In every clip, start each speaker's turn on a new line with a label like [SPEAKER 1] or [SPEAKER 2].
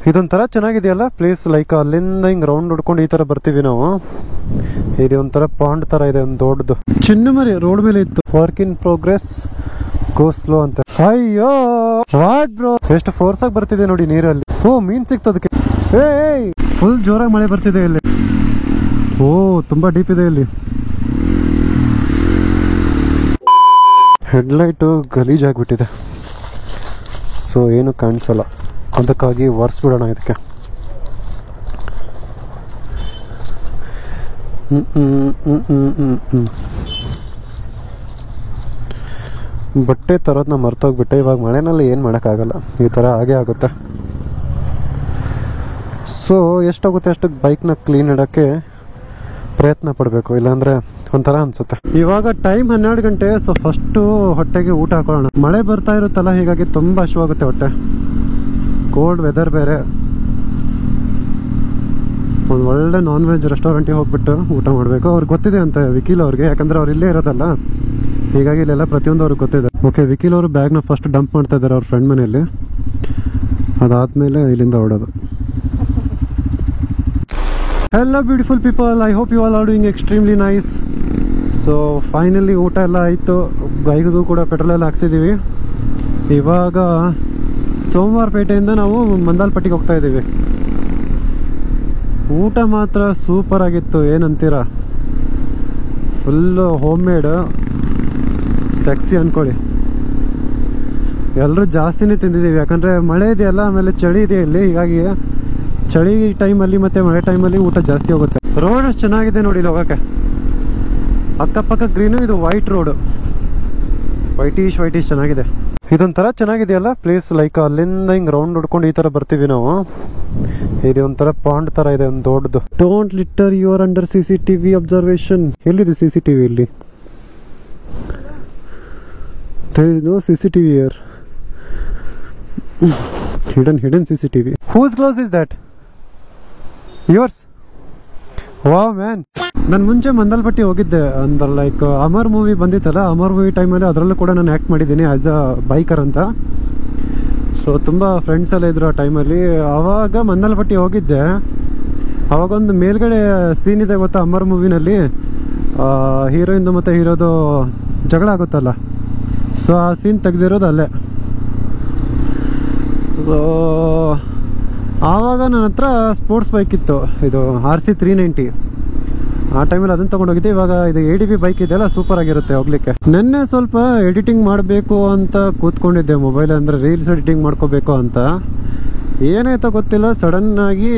[SPEAKER 1] ಇದೊಂಥರ ಚೆನ್ನಾಗಿದೆಯಲ್ಲ place, like ಅಲ್ಲಿಂದ ಹಿಂಗ್ ರೌಂಡ್ ಹೊಡ್ಕೊಂಡು ಈ ತರ ಬರ್ತೀವಿ ನಾವು. ಇದು ಒಂಥರ ಪಾಂಡ್ ತರ ಇದೆ, ಒಂದು ದೊಡ್ಡದು ಚಿನ್ನ ಮರಿ ರೋಡ್ ಮೇಲೆ ಇತ್ತು. Work in progress, go slow ಅಂತ. ಅಯ್ಯೋ ವಾಟ್ ಬ್ರೋ, ಎಷ್ಟು ಫೋರ್ಸ್ ಆಗಿ ಬರ್ತಿದೆ ನೋಡಿ ನೀರಲ್ಲಿ. ಓ ಮೀನ್ ಸಿಕ್ತದಕ್ಕೆ. ಫುಲ್ ಜೋರಾಗಿ ಮಳೆ ಬರ್ತಿದೆ ಇಲ್ಲಿ. ಓ ತುಂಬಾ ಡೀಪ್ ಇದೆ ಇಲ್ಲಿ. ಹೆಡ್ಲೈಟು ಗಲೀಜಾಗ್ಬಿಟ್ಟಿದೆ, ಸೊ ಏನು ಕಾಣಿಸಲ್ಲ. ಅದಕ್ಕಾಗಿ ಒರೆಸ್ಬಿಡೋಣ ಇದಕ್ಕೆ. ಬಟ್ಟೆ ತರೋದನ್ನ ಮರ್ತೋಗ್ಬಿಟ್ಟೆ. ಇವಾಗ ಮಳೆನಲ್ಲಿ ಏನು ಮಾಡೋಕ್ಕಾಗಲ್ಲ, ಈ ಥರ ಹಾಗೆ ಆಗುತ್ತೆ. ಸೊ ಎಷ್ಟಾಗುತ್ತೆ ಅಷ್ಟು ಬೈಕ್ನ ಕ್ಲೀನ್ ಇಡೋಕ್ಕೆ ಪ್ರಯತ್ನ ಪಡಬೇಕು, ಇಲ್ಲಾಂದರೆ ಒಂಥರ ಅನಿಸುತ್ತೆ. ಇವಾಗ ಟೈಮ್ 12 ಗಂಟೆ. ಸೊ ಫಸ್ಟು ಹೊಟ್ಟೆಗೆ ಊಟ ಹಾಕೊಳ್ಳೋಣ. ಮಳೆ ಬರ್ತಾ ಇರುತ್ತಲ್ಲ, ಹೀಗಾಗಿ ತುಂಬ ಹಸಿವಾಗುತ್ತೆ ಹೊಟ್ಟೆ. ಕೋಲ್ಡ್ ವೆದರ್ ಬೇರೆ. ಒಂದು ಒಳ್ಳೆ ನಾನ್ ವೆಜ್ ರೆಸ್ಟೋರೆಂಟಿಗೆ ಹೋಗ್ಬಿಟ್ಟು ಊಟ ಮಾಡಬೇಕು. ಅವ್ರಿಗೆ ಗೊತ್ತಿದೆ ಅಂತ ವಿಕೀಲ್ ಅವ್ರಿಗೆ, ಯಾಕಂದರೆ ಅವ್ರು ಇಲ್ಲೇ ಇರೋದಲ್ಲ, ಹೀಗಾಗಿ ಇಲ್ಲೆಲ್ಲ ಪ್ರತಿಯೊಂದು ಅವ್ರಿಗೆ ಗೊತ್ತಿದೆ. ಓಕೆ, ವಿಕೀಲ್ ಅವರು ಬ್ಯಾಗ್ನ ಫಸ್ಟ್ ಡಂಪ್ ಮಾಡ್ತಾ ಇದ್ದಾರೆ ಅವ್ರ ಫ್ರೆಂಡ್ ಮನೆಯಲ್ಲಿ. ಅದಾದಮೇಲೆ ಇಲ್ಲಿಂದ ಹೊಡೋದು. Hello beautiful people, I hope you all are doing extremely nice. So finally ಊಟ ಎಲ್ಲ ಆಯಿತು. ಬೈಕ್ಗೂ ಕೂಡ ಪೆಟ್ರೋಲ್ ಎಲ್ಲ ಹಾಕ್ಸಿದ್ದೀವಿ. ಇವಾಗ ಸೋಮವಾರಪೇಟೆಯಿಂದ ನಾವು ಮಂದಾಲ್ಪಟ್ಟಿಗೆ ಹೋಗ್ತಾ ಇದ್ದೀವಿ. ಊಟ ಮಾತ್ರ ಸೂಪರ್ ಆಗಿತ್ತು, ಏನಂತೀರಾ. ಫುಲ್ಲು ಹೋಮ್ ಮೇಡ್, ಸೆಕ್ಸಿ ಅಂದ್ಕೊಳ್ಳಿ. ಎಲ್ಲರೂ ಜಾಸ್ತಿನೇ ತಿಂದಿದ್ದೀವಿ, ಯಾಕಂದರೆ ಮಳೆ ಇದೆಯಲ್ಲ, ಆಮೇಲೆ ಚಳಿ ಇದೆ ಇಲ್ಲಿ. ಹೀಗಾಗಿ ಚಳಿ ಟೈಮಲ್ಲಿ ಮತ್ತು ಮಳೆ ಟೈಮಲ್ಲಿ ಊಟ ಜಾಸ್ತಿ ಹೋಗುತ್ತೆ. ರೋಡ್ ಅಷ್ಟು ಚೆನ್ನಾಗಿದೆ ನೋಡಿ ಇಲ್ಲಿ ಹೋಗೋಕ್ಕೆ. ಅಕ್ಕಪಕ್ಕ ಗ್ರೀನು, ಇದು ವೈಟ್ ರೋಡು, ವೈಟಿಶ್ ಚೆನ್ನಾಗಿದೆ. ಇದೊಂಥರ ಚೆನ್ನಾಗಿದೆಯಲ್ಲ ಪ್ಲೇಸ್, ಲೈಕ್ ಅಲ್ಲಿಂದ ಹಿಂಗ್ ರೌಂಡ್ ಹೊಡ್ಕೊಂಡು ಈ ತರ ಬರ್ತೀವಿ ನಾವು. ಇದು ಒಂಥರ ಪಾಂಡ್ ತರ ಇದೆ, ಒಂದು ದೊಡ್ಡದು. Don't litre your under CCTV observation. ಎಲ್ಲಿದೆ CCTV ಇಲ್ಲಿ? There is no CCTV here. Hidden CCTV. Whose glass is that? Yours? Wow man. ನಾನು ಮುಂಚೆ ಮಂದಲ್ಪಟ್ಟಿ ಹೋಗಿದ್ದೆ, ಅಂದ್ರೆ ಲೈಕ್ ಅಮರ್ ಮೂವಿ ಬಂದಿತ್ತಲ್ಲ, ಅಮರ್ ಮೂವಿ ಟೈಮಲ್ಲಿ ಅದರಲ್ಲೂ ಕೂಡ ನಾನು ಆ್ಯಕ್ಟ್ ಮಾಡಿದ್ದೀನಿ ಆ್ಯಸ್ ಅ ಬೈಕರ್ ಅಂತ. ಸೊ ತುಂಬ ಫ್ರೆಂಡ್ಸ್ ಎಲ್ಲ ಇದ್ರು ಆ ಟೈಮಲ್ಲಿ. ಆವಾಗ ಮಂದಲ್ಪಟ್ಟಿ ಹೋಗಿದ್ದೆ. ಆವಾಗೊಂದು ಮೇಲ್ಗಡೆ ಸೀನ್ ಇದೆ ಗೊತ್ತಾ ಅಮರ್ ಮೂವಿನಲ್ಲಿ, ಹೀರೋಯಿಂದು ಮತ್ತು ಹೀರೋದು ಜಗಳ ಆಗುತ್ತಲ್ಲ, ಸೊ ಆ ಸೀನ್ ತೆಗೆದಿರೋದು ಅಲ್ಲೇ. ಸೊ ಆವಾಗ ನನ್ನ ಹತ್ರ ಸ್ಪೋರ್ಟ್ಸ್ ಬೈಕ್ ಇತ್ತು, ಇದು RC 390. ಆ ಟೈಮಲ್ಲಿ ಅದನ್ನು ತೊಗೊಂಡೋಗಿದ್ದೆ. ಇವಾಗ ಇದು ADV ಬೈಕ್ ಇದೆಯಲ್ಲ, ಸೂಪರ್ ಆಗಿರುತ್ತೆ ಹೋಗ್ಲಿಕ್ಕೆ. ನೆನ್ನೆ ಸ್ವಲ್ಪ ಎಡಿಟಿಂಗ್ ಮಾಡಬೇಕು ಅಂತ ಕೂತ್ಕೊಂಡಿದ್ದೆ ಮೊಬೈಲ್, ಅಂದರೆ ರೀಲ್ಸ್ ಎಡಿಟಿಂಗ್ ಮಾಡ್ಕೋಬೇಕು ಅಂತ. ಏನಾಯ್ತೋ ಗೊತ್ತಿಲ್ಲ, ಸಡನ್ ಆಗಿ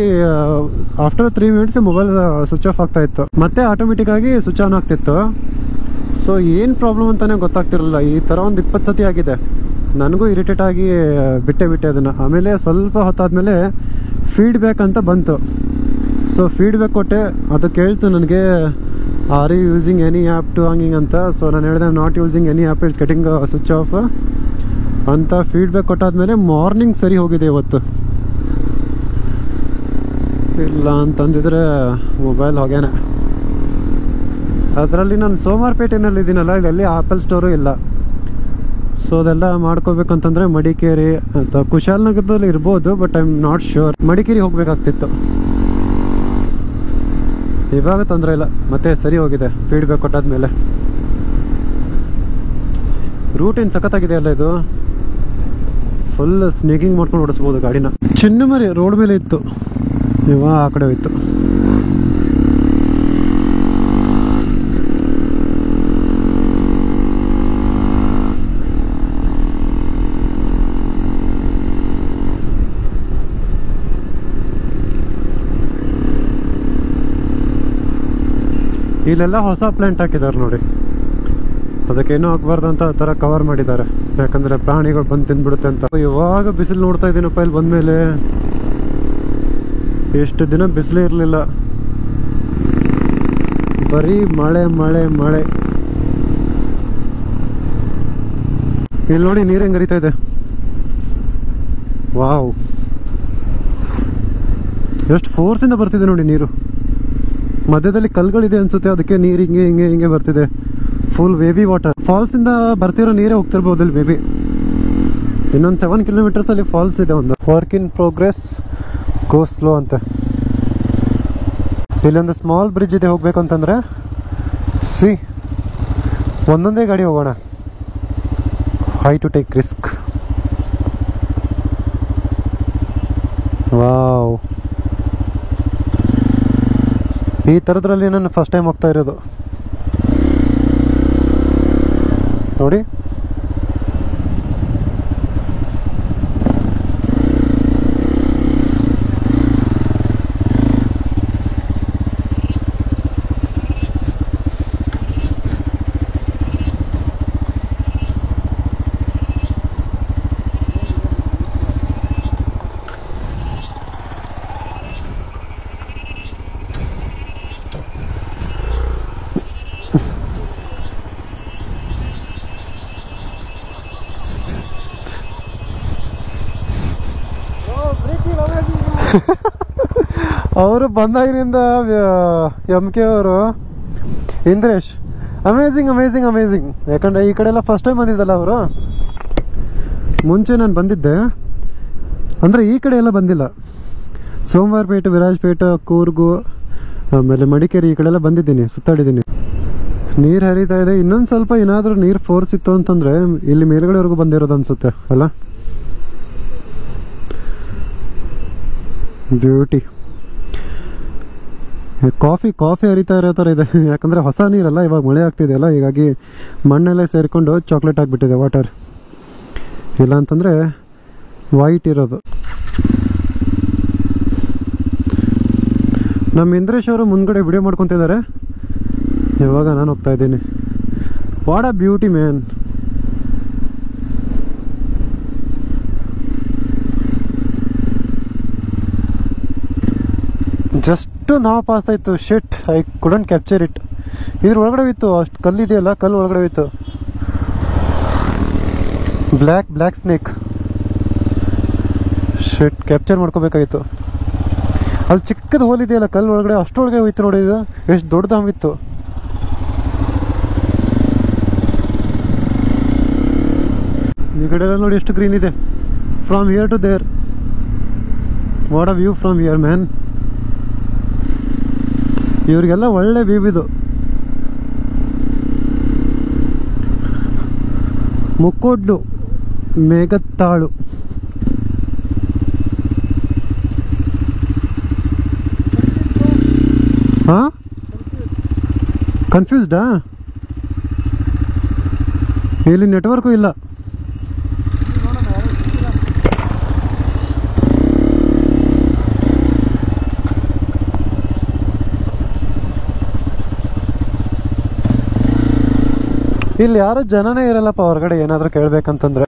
[SPEAKER 1] after 3 minutes mobile switch off ಆಗ್ತಾ ಇತ್ತು, ಮತ್ತೆ ಆಟೋಮೆಟಿಕ್ ಆಗಿ ಸ್ವಿಚ್ ಆನ್ ಆಗ್ತಿತ್ತು. ಸೊ ಏನು ಪ್ರಾಬ್ಲಮ್ ಅಂತಾನೆ ಗೊತ್ತಾಗ್ತಿರಲಿಲ್ಲ. ಈ ಥರ ಒಂದು 20 ಸತಿ ಆಗಿದೆ. ನನಗೂ ಇರಿಟೇಟ್ ಆಗಿ ಬಿಟ್ಟೆ ಅದನ್ನು. ಆಮೇಲೆ ಸ್ವಲ್ಪ ಹೊತ್ತಾದ್ಮೇಲೆ ಫೀಡ್ಬ್ಯಾಕ್ ಅಂತ ಬಂತು. ಸೊ ಫೀಡ್ಬ್ಯಾಕ್ ಕೊಟ್ಟೆ, ಅದು ಕೇಳ್ತು ನನಗೆ, are you using any app to hanging ಅಂತ. ಸೊ ನಾನು ಹೇಳಿದೆ not using any app, its getting switch off ಅಂತ ಫೀಡ್ಬ್ಯಾಕ್ ಕೊಟ್ಟಾದ್ಮೇಲೆ ಮಾರ್ನಿಂಗ್ ಸರಿ ಹೋಗಿದೆ ಇವತ್ತು. ಇಲ್ಲ ಅಂತಂದಿದ್ರೆ ಮೊಬೈಲ್ ಹೋಗ್ಯಾನೆ. ಅದರಲ್ಲಿ ನಾನು ಸೋಮವಾರಪೇಟೆನಲ್ಲಿ ಇದ್ದೀನಲ್ಲ, ಇಲ್ಲಿ ಆಪಲ್ ಸ್ಟೋರು ಇಲ್ಲ. ಸೊ ಅದೆಲ್ಲ ಮಾಡ್ಕೋಬೇಕಂತಂದ್ರೆ ಮಡಿಕೇರಿ ಅಥವಾ ಕುಶಾಲನಗರದಲ್ಲಿ ಇರ್ಬೋದು, but I am not sure. Madikeri ಹೋಗ್ಬೇಕಾಗ್ತಿತ್ತು. ಇವಾಗ ತೊಂದರೆ ಇಲ್ಲ, ಮತ್ತೆ ಸರಿ ಹೋಗಿದೆ ಫೀಡ್ಬ್ಯಾಕ್ ಕೊಟ್ಟಾದ್ಮೇಲೆ. ರೂಟ್ ಏನು ಸಖತ್ತಾಗಿದೆ ಅಲ್ಲ ಇದು. ಫುಲ್ ಸ್ನೇಕಿಂಗ್ ಮಾಡ್ಕೊಂಡು ಓಡಿಸ್ಬೋದು ಗಾಡಿನ. ಚಿನ್ನ ಮರಿ ರೋಡ್ ಮೇಲೆ ಇತ್ತು, ಇವಾಗ ಆ ಕಡೆ ಹೋಯ್ತು. ಇಲ್ಲೆಲ್ಲ ಹೊಸ ಪ್ಲಾಂಟ್ ಹಾಕಿದ್ದಾರೆ ನೋಡಿ, ಅದಕ್ಕೇನೋ ಆಗ್ಬಾರ್ದು ಅಂತ ಆ ಥರ ಕವರ್ ಮಾಡಿದ್ದಾರೆ, ಯಾಕಂದ್ರೆ ಪ್ರಾಣಿಗಳು ಬಂದು ತಿನ್ಬಿಡುತ್ತೆ ಅಂತ. ಇವಾಗ ಬಿಸಿಲು ನೋಡ್ತಾ ಇದ್ದೀನಪ್ಪ ಇಲ್ಲಿ ಬಂದ್ಮೇಲೆ. ಎಷ್ಟು ದಿನ ಬಿಸಿಲೇ ಇರಲಿಲ್ಲ, ಬರೀ ಮಳೆ ಮಳೆ ಮಳೆ. ಇಲ್ಲಿ ನೋಡಿ ನೀರು ಹೆಂಗೆ ಹರಿತಾ ಇದೆ. ವಾವ್, ಎಷ್ಟು ಫೋರ್ಸಿಂದ ಬರ್ತಿದೆ ನೋಡಿ ನೀರು. ಮಧ್ಯದಲ್ಲಿ ಕಲ್ಗಳಿದೆ ಅನ್ಸುತ್ತೆ, ಅದಕ್ಕೆ ನೀರು ಹಿಂಗೆ ಹಿಂಗೆ ಹಿಂಗೆ ಬರ್ತಿದೆ. Full ವೇವಿ water. ಫಾಲ್ಸ್ ಇಂದ ಬರ್ತಿರೋ ನೀರೇ ಹೋಗ್ತಿರ್ಬೋದು ಇಲ್ಲಿ ಮೇ ಬಿ. ಇನ್ನೊಂದು 7 ಕಿಲೋಮೀಟರ್ಸ್ ಅಲ್ಲಿ ಫಾಲ್ಸ್ ಇದೆ ಒಂದು. Work in progress, go slow ಅಂತ. ಇಲ್ಲೊಂದು ಸ್ಮಾಲ್ ಬ್ರಿಡ್ಜ್ ಇದೆ ಹೋಗ್ಬೇಕು ಅಂತಂದ್ರೆ. ಸಿ ಒಂದೊಂದೇ ಗಾಡಿ ಹೋಗೋಣ. High to take risk. Wow, ಈ ಥರದ್ರಲ್ಲಿ ನಾನು ಫಸ್ಟ್ ಟೈಮ್ ಹೋಗ್ತಾ ಇರೋದು ನೋಡಿ. ಅವರು ಬಂದಾಗಿನಿಂದ ಎಮ್ ಕೆ ಅವರು ಇಂದ್ರೇಶ್ ಅಮೇಝಿಂಗ್ ಅಮೇಝಿಂಗ್ ಅಮೇಝಿಂಗ್. ಯಾಕಂದರೆ ಈ ಕಡೆ ಎಲ್ಲ ಫಸ್ಟ್ ಟೈಮ್ ಬಂದಿದ್ದಲ್ಲ ಅವರು. ಮುಂಚೆ ನಾನು ಬಂದಿದ್ದೆ, ಅಂದರೆ ಈ ಕಡೆ ಎಲ್ಲ ಬಂದಿಲ್ಲ. ಸೋಮವಾರಪೇಟೆ, ವಿರಾಜಪೇಟೆ, ಕೂರ್ಗು, ಆಮೇಲೆ ಮಡಿಕೇರಿ, ಈ ಕಡೆ ಎಲ್ಲ ಬಂದಿದ್ದೀನಿ, ಸುತ್ತಾಡಿದ್ದೀನಿ. ನೀರು ಹರಿತಾ ಇದೆ. ಇನ್ನೊಂದು ಸ್ವಲ್ಪ ಏನಾದರೂ ನೀರು ಫೋರ್ಸ್ ಇತ್ತು ಅಂತಂದರೆ ಇಲ್ಲಿ ಮೇಲ್ಗಡೆವರೆಗೂ ಬಂದಿರೋದು ಅನಿಸುತ್ತೆ ಅಲ್ಲ. ಬ್ಯೂಟಿ. ಕಾಫಿ ಹರಿತಾ ಇರೋ ಥರ ಇದೆ. ಯಾಕಂದರೆ ಹೊಸ ನೀರಲ್ಲ, ಇವಾಗ ಮಳೆ ಆಗ್ತಿದೆಯಲ್ಲ, ಹೀಗಾಗಿ ಮಣ್ಣೆಲ್ಲ ಸೇರಿಕೊಂಡು ಚಾಕ್ಲೇಟ್ ಆಗಿಬಿಟ್ಟಿದೆ ವಾಟರ್. ಇಲ್ಲ ಅಂತಂದರೆ ವೈಟ್ ಇರೋದು. ನಮ್ಮ ಇಂದ್ರೇಶ್ ಅವರು ಮುಂದ್ಗಡೆ ವಿಡಿಯೋ ಮಾಡ್ಕೊತಿದ್ದಾರೆ. ಇವಾಗ ನಾನು ಹೋಗ್ತಾ ಇದ್ದೀನಿ. What a beauty man. Just ನಾವು ಪಾಸ್ ಆಯಿತು. Shit, I couldn't capture it. ಇದ್ರ ಒಳಗಡೆ ಇತ್ತು, ಅಷ್ಟು ಕಲ್ಲಿದೆಯಲ್ಲ, ಕಲ್ಲು ಒಳಗಡೆ ಇತ್ತು. Black snake. ಶಿಟ್, ಕ್ಯಾಪ್ಚರ್ ಮಾಡ್ಕೋಬೇಕಾಗಿತ್ತು. ಅದು ಚಿಕ್ಕದು ಹೋಲ್ ಇದೆಯಲ್ಲ ಕಲ್ಲು ಒಳಗಡೆ, ಅಷ್ಟೊಳಗೆ ಹೋಯ್ತು ನೋಡಿ. ಇದು ಎಷ್ಟು ದೊಡ್ಡದಾಗಿತ್ತು. ಈ ಕಡೆ ಎಲ್ಲ ನೋಡಿ ಎಷ್ಟು ಗ್ರೀನ್ ಇದೆ. From here to there. What a view from here man. ಇವ್ರಿಗೆಲ್ಲ ಒಳ್ಳೆ ವ್ಯೂ ಇದು. ಮುಕ್ಕೋಡ್ಲು, ಮೇಘತ್ತಾಳು. ಹಾ, ಕನ್ಫ್ಯೂಸ್ಡಾ? ಇಲ್ಲಿ ನೆಟ್ವರ್ಕು ಇಲ್ಲ. ಇಲ್ಲಿ ಯಾರು ಜನನೇ ಇರಲ್ಲಪ್ಪ ಹೊರಗಡೆ ಏನಾದರೂ ಕೇಳಬೇಕಂತಂದ್ರೆ.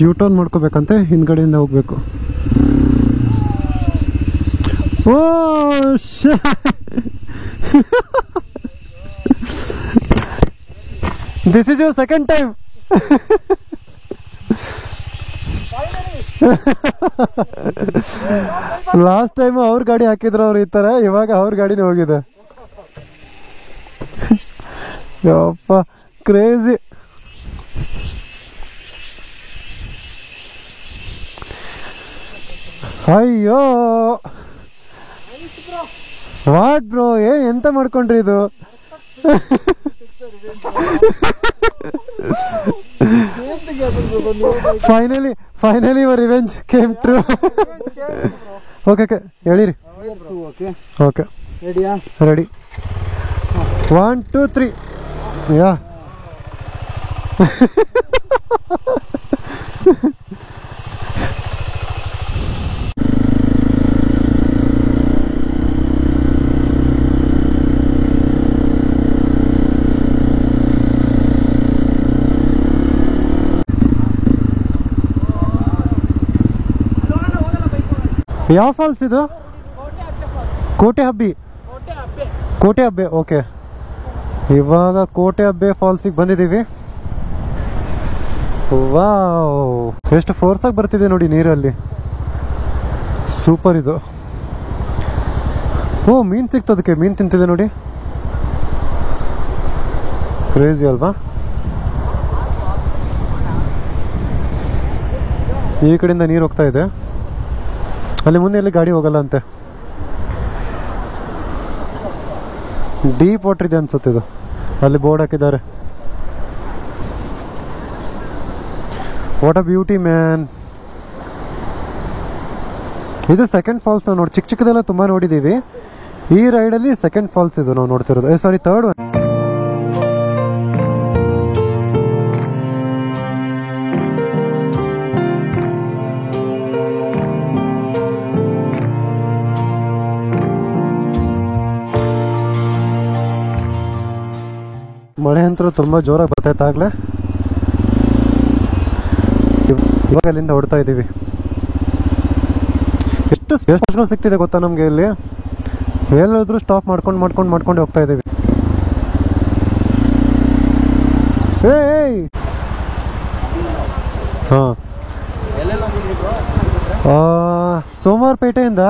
[SPEAKER 1] ಯೂ ಟರ್ನ್ ಮಾಡ್ಕೋಬೇಕಂತೆ, ಹಿಂದ್ಗಡೆಯಿಂದ ಹೋಗ್ಬೇಕು. Oh this is your second time. Last time ಅವ್ರ ಗಾಡಿ ಹಾಕಿದ್ರು ಅವ್ರು ಈ ತರ, ಇವಾಗ ಅವ್ರ ಗಾಡಿನೇ ಹೋಗಿದೆ. ಯಪ್ಪ, ಕ್ರೇಜಿ. ಅಯ್ಯೋ, ವಾಟ್ ಬ್ರೋ, ಎಂತ ಮಾಡ್ಕೊಂಡ್ರಿ ಇದು? Finally your revenge came true. Okay ಹೇಳಿರಿ. Okay, ready. 1 2 3. ಯಾ ಯಾವ ಫಾಲ್ಸ್ ಇದು? ಕೋಟೆ ಹಬ್ಬಿ. ಕೋಟೆ ಹಬ್ಬೆ, ಓಕೆ. ಇವಾಗ ಕೋಟೆ ಹಬ್ಬೆ ಫಾಲ್ಸಿಗೆ ಬಂದಿದ್ದೀವಿ. ವಾವ್, ಎಷ್ಟು ಫೋರ್ಸಾಗಿ ಬರ್ತಿದೆ ನೋಡಿ ನೀರಲ್ಲಿ. ಸೂಪರ್ ಇದು. ಓ, ಮೀನು ಸಿಗ್ತದಕ್ಕೆ, ಮೀನು ತಿಂತಿದೆ ನೋಡಿ. ಕ್ರೇಜಿ ಅಲ್ವಾ? ಈ ಕಡೆಯಿಂದ ನೀರು ಹೋಗ್ತಾ ಇದೆ. ಅಲ್ಲಿ ಮುಂದೆ ಎಲ್ಲಿ ಗಾಡಿ ಹೋಗಲ್ಲ ಅಂತೆ. ಡೀಪ್ ವಾಟರ್ ಇದೆ ಅನ್ಸುತ್ತೆ ಇದು. ಅಲ್ಲಿ ಬೋರ್ಡ್ ಹಾಕಿದ್ದಾರೆ. What a beauty man. ಇದು ಸೆಕೆಂಡ್ ಫಾಲ್ಸ್ ನಾವು ನೋಡಿ, ಚಿಕ್ಕ ಚಿಕ್ಕದೆಲ್ಲ ತುಂಬ ನೋಡಿದ್ದೀವಿ. ಈ ರೈಡಲ್ಲಿ ಸೆಕೆಂಡ್ ಫಾಲ್ಸ್ ಇದು ನಾವು ನೋಡ್ತಿರೋದು. ಸಾರಿ, ಥರ್ಡ್ ಒನ್. ಮಳೆ ಅಂತೂ ತುಂಬ ಜೋರಾಗಿ ಬರ್ತಾಯಿತ್ತಾಗಲೇ. ಇವಾಗ ಅಲ್ಲಿಂದ ಹೊಡ್ತಾ ಇದ್ದೀವಿ. ಎಷ್ಟು ಸಿಗ್ತಿದೆ ಗೊತ್ತಾ ನಮಗೆ ಇಲ್ಲಿ. ಎಲ್ಲಾದ್ರೂ ಸ್ಟಾಪ್ ಮಾಡ್ಕೊಂಡು ಹೋಗ್ತಾ ಇದ್ದೀವಿ. ಹಾಂ, ಸೋಮವಾರಪೇಟೆಯಿಂದ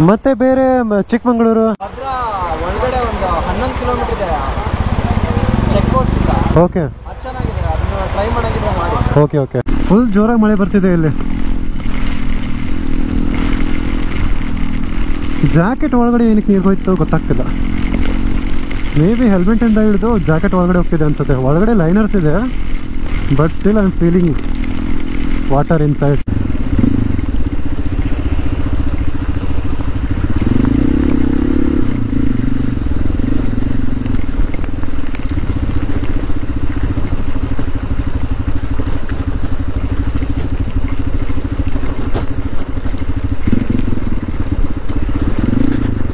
[SPEAKER 1] ಮತ್ತೆ ಬೇರೆ Chikmagalur. Okay okay okay. Full ಜೋರಾಗಿ ಮಳೆ ಬರ್ತಿದೆ ಇಲ್ಲಿ. ಜಾಕೆಟ್ ಒಳಗಡೆ ಏನಕ್ಕೆ ನೀರು ಹೋಯ್ತು ಗೊತ್ತಾಗ್ತಿಲ್ಲ. ಮೇ ಬಿ ಹೆಲ್ಮೆಟಿಂದ ಹಿಡಿದು ಜಾಕೆಟ್ ಒಳಗಡೆ ಹೋಗ್ತಿದೆ ಅನ್ಸುತ್ತೆ. ಒಳಗಡೆ ಲೈನರ್ಸ್ ಇದೆ, but still I am feeling water inside.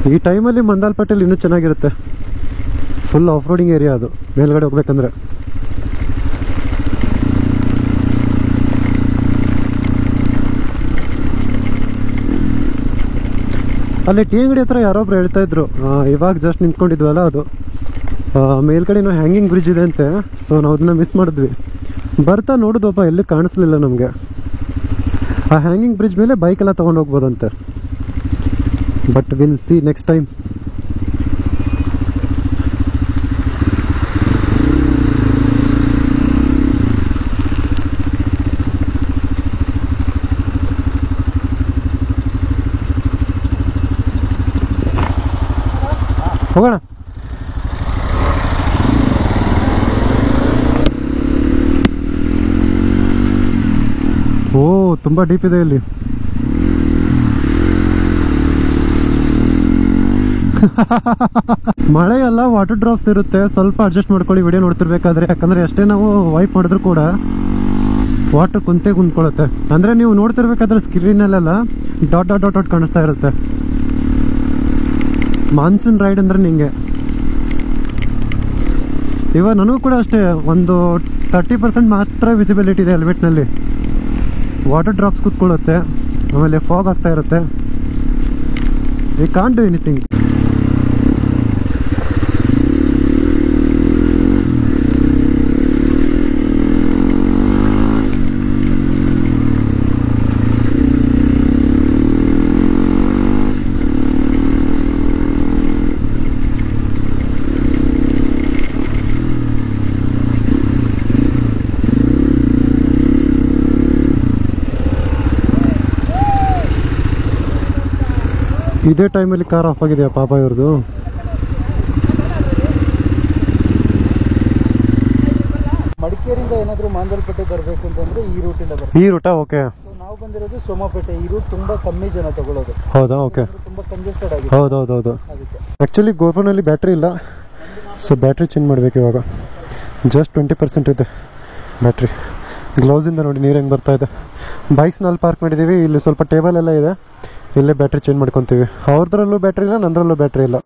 [SPEAKER 1] ಈ ಟೈಮಲ್ಲಿ ಮಂದಾಲ್ಪಟ್ಟೆಲ್ಲಿ ಇನ್ನೂ ಚೆನ್ನಾಗಿರುತ್ತೆ. ಫುಲ್ ಆಫ್ ರೋಡಿಂಗ್ ಏರಿಯಾ ಅದು, ಮೇಲ್ಗಡೆ ಹೋಗ್ಬೇಕಂದ್ರೆ. ಅಲ್ಲಿ ಟಿ ಅಂಗಡಿ ಹತ್ರ ಯಾರೊಬ್ರು ಹೇಳ್ತಾ ಇದ್ರು, ಇವಾಗ ಜಸ್ಟ್ ನಿಂತ್ಕೊಂಡಿದ್ವಲ್ಲ ಅದು. ಮೇಲ್ಗಡೆನೋ ಹ್ಯಾಂಗಿಂಗ್ ಬ್ರಿಡ್ಜ್ ಇದೆ ಅಂತೆ. ಸೊ ನಾವು ಅದನ್ನ ಮಿಸ್ ಮಾಡಿದ್ವಿ. ಬರ್ತಾ ನೋಡಿದ್ವಪ್ಪ, ಎಲ್ಲಿ ಕಾಣಿಸ್ಲಿಲ್ಲ ನಮಗೆ. ಆ ಹ್ಯಾಂಗಿಂಗ್ ಬ್ರಿಡ್ಜ್ ಮೇಲೆ ಬೈಕ್ ಎಲ್ಲ ತೊಗೊಂಡು ಹೋಗ್ಬೋದಂತೆ. But will see next time. ಹೋಗೋಣ. ಓ, ತುಂಬ ಡೀಪ್ ಇದೆ ಇಲ್ಲಿ. ಮಳೆ ಎಲ್ಲ ವಾಟರ್ ಡ್ರಾಪ್ಸ್ ಇರುತ್ತೆ, ಸ್ವಲ್ಪ ಅಡ್ಜಸ್ಟ್ ಮಾಡ್ಕೊಳ್ಳಿ ವಿಡಿಯೋ ನೋಡ್ತಿರ್ಬೇಕಾದ್ರೆ. ಯಾಕಂದ್ರೆ ಎಷ್ಟೇ ನಾವು ವೈಪ್ ಮಾಡಿದ್ರು ಕೂಡ ವಾಟರ್ ಕುಂತ್ಕೊಳ್ಳುತ್ತೆ. ಅಂದ್ರೆ ನೀವು ನೋಡ್ತಿರ್ಬೇಕಾದ್ರೆ ಸ್ಕ್ರೀನಲ್ಲೆಲ್ಲ ಡಾಟ್ ಡಾಟ್ ಡಾಟ್ ಡಾಟ್ ಕಾಣಿಸ್ತಾ ಇರುತ್ತೆ. ಮಾನ್ಸೂನ್ ರೈಡ್ ಅಂದ್ರೆ ನಿಂಗೆ. ಇವಾಗ ನನಗೂ ಕೂಡ ಅಷ್ಟೇ, ಒಂದು 30% ಮಾತ್ರ ವಿಸಿಬಿಲಿಟಿ ಇದೆ ಹೆಲ್ಮೆಟ್ನಲ್ಲಿ. ವಾಟರ್ ಡ್ರಾಪ್ಸ್ ಕೂತ್ಕೊಳ್ಳುತ್ತೆ, ಆಮೇಲೆ ಫಾಗ್ ಆಗ್ತಾ ಇರುತ್ತೆ. We can't do anything. ಇದೇ ಟೈಮಲ್ಲಿ ಕಾರ್ ಆಫ್ ಆಗಿದೆಯಾ ಪಾಪ ಇವ್ರದ್ದು.
[SPEAKER 2] ಮಡಿಕೇರಿಯಿಂದ ಏನಾದರೂ ಮಾಂಜಲ್ಪೇಟೆ ಬರಬೇಕು ಅಂತಂದ್ರೆ ಈ ರೂಟಿಂದ ಬರ್ತೀವಿ.
[SPEAKER 1] ಈ ರೂಟಾ? ಓಕೆ.
[SPEAKER 2] ನಾವು ಬಂದಿರೋದು ಸೋಮಪೇಟೆ. ಈ ರೂಟ್ ತುಂಬಾ ಕಮ್ಮಿ ಜನ ತಗೊಳ್ಳೋದು.
[SPEAKER 1] ಹೌದಾ? ಓಕೆ.
[SPEAKER 2] ತುಂಬಾ ಕಂಜೆಸ್ಟೆಡ್ ಆಗಿದೆ.
[SPEAKER 1] ಹೌದೌದೌದು. ಆ್ಯಕ್ಚುಲಿ ಗೋಪುರಲ್ಲಿ ಬ್ಯಾಟ್ರಿ ಇಲ್ಲ, ಸೊ ಬ್ಯಾಟ್ರಿ ಚೇಂಜ್ ಮಾಡಬೇಕು ಇವಾಗ. ಜಸ್ಟ್ 20% ಇದೆ ಬ್ಯಾಟ್ರಿ. ಗ್ಲೌಸಿಂದ ನೋಡಿ ನೀರು ಹೆಂಗೆ ಬರ್ತಾ ಇದೆ. ಬೈಕ್ಸ್ನಲ್ಲಿ ಪಾರ್ಕ್ ಮಾಡಿದ್ದೀವಿ. ಇಲ್ಲಿ ಸ್ವಲ್ಪ ಟೇಬಲ್ ಎಲ್ಲ ಇದೆ, ಇಲ್ಲೇ ಬ್ಯಾಟ್ರಿ ಚೇಂಜ್ ಮಾಡ್ಕೊತೀವಿ. ಅವ್ರದ್ರಲ್ಲೂ ಬ್ಯಾಟ್ರಿ ಇಲ್ಲ, ನಂದ್ರಲ್ಲೂ ಬ್ಯಾಟ್ರಿ ಇಲ್ಲ.